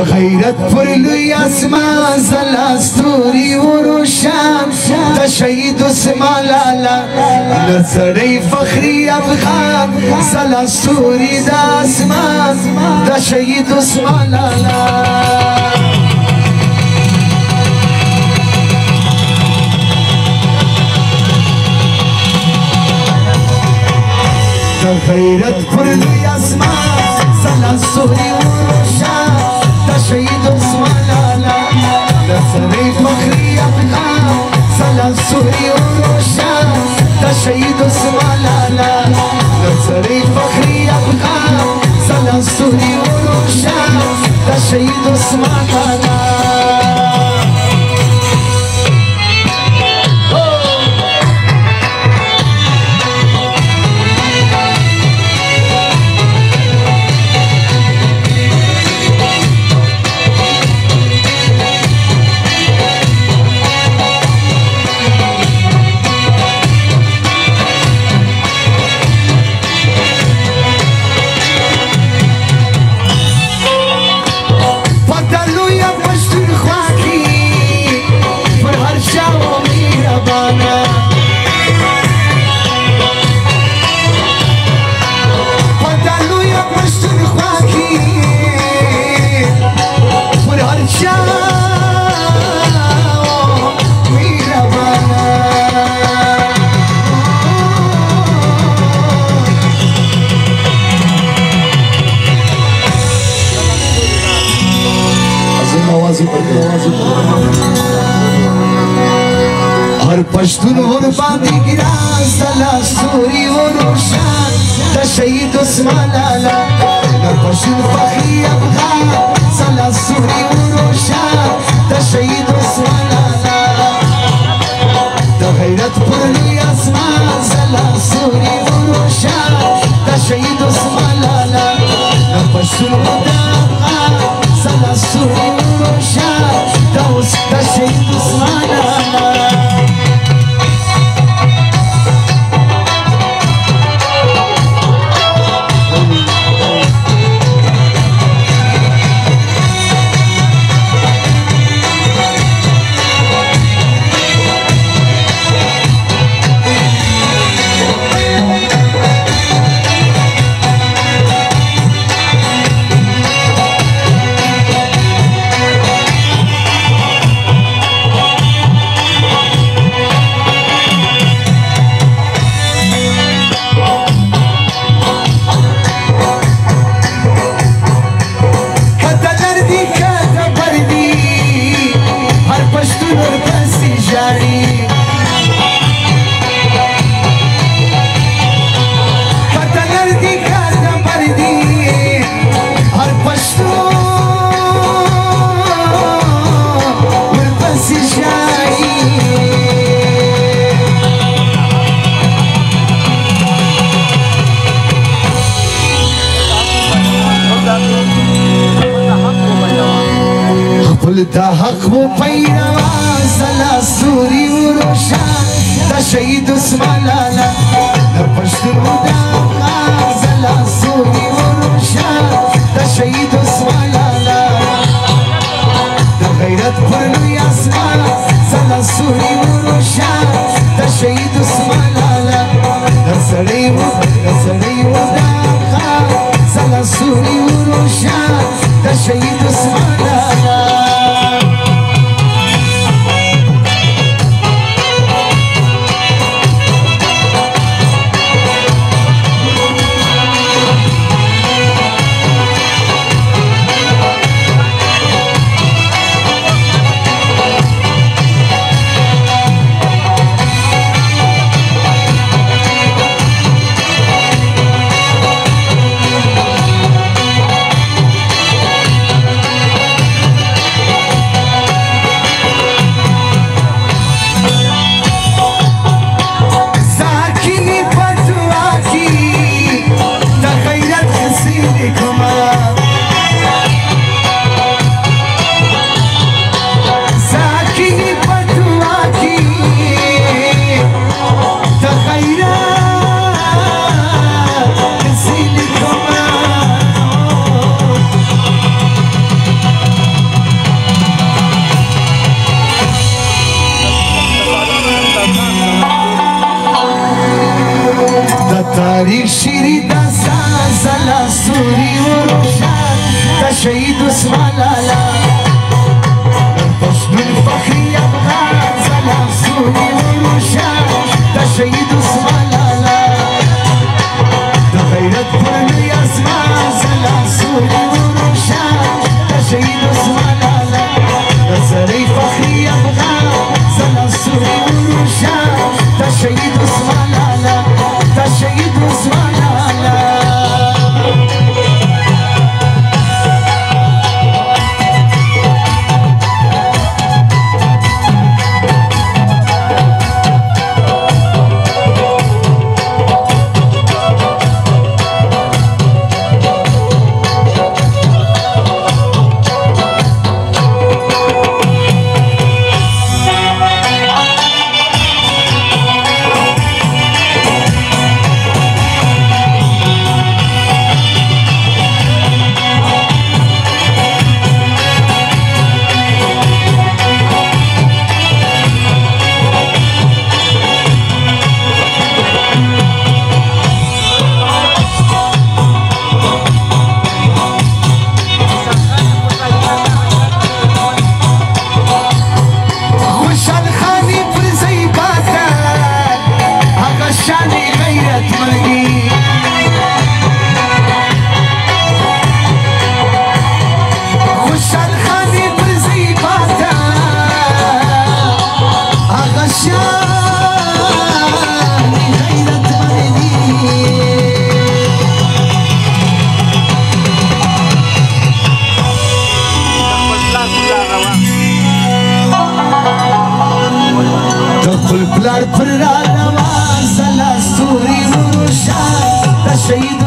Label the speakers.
Speaker 1: غیرت پر لوی اسمان زلا ستوری وروشان د شهید عثمان لالا نصری فخری افغان زلا ستوری د اسمان د شهید عثمان لالا غیرت پر لوی اسمان زلا ستوری وروشان د شهید عثمان لالا نصری فخری افغان زلا ستوری وروشان د شهید عثمان لالا نصری فخری افغان زلا ستوری وروشان د شهید عثمان لالا हर पश्तून और बांधी गिरा सला सूरी और रोशन द शहीद उस्मान लाला हर पश्तून फखरी अफगान सला सूरी और रोशन द शहीद उस्मान लाला द गैरत पुरली आसमान सला सूरी और रोशन द शहीद उस्मान लाला हर पश्तून अफगान सला सूरी और रोशन द शहीद उस्मान लाला دا حق و پیروا زلا سوری و روشن دا شهید عثمان لالا دا پشتون دا زلا سوری و روشن دا شهید عثمان لالا دا غیرت پر لوی اسمان زلا سوری و روشن دا شهید عثمان لالا دا سړی و دا زلا سوری و روشن دا شهید عثمان لالا شهید عثمان لالا پشتون فخری افغان سلام سوری و روشن دا شهید عثمان لالا دا غیرت پرنی اسمان سلام سوری و روشن دا شهید عثمان لالا دا سری فخری افغان سلام سوری و روشن دا شهید عثمان لالا دا شهید عثمان لالا پلار پر را روان سلا سوری و روشن دا شهید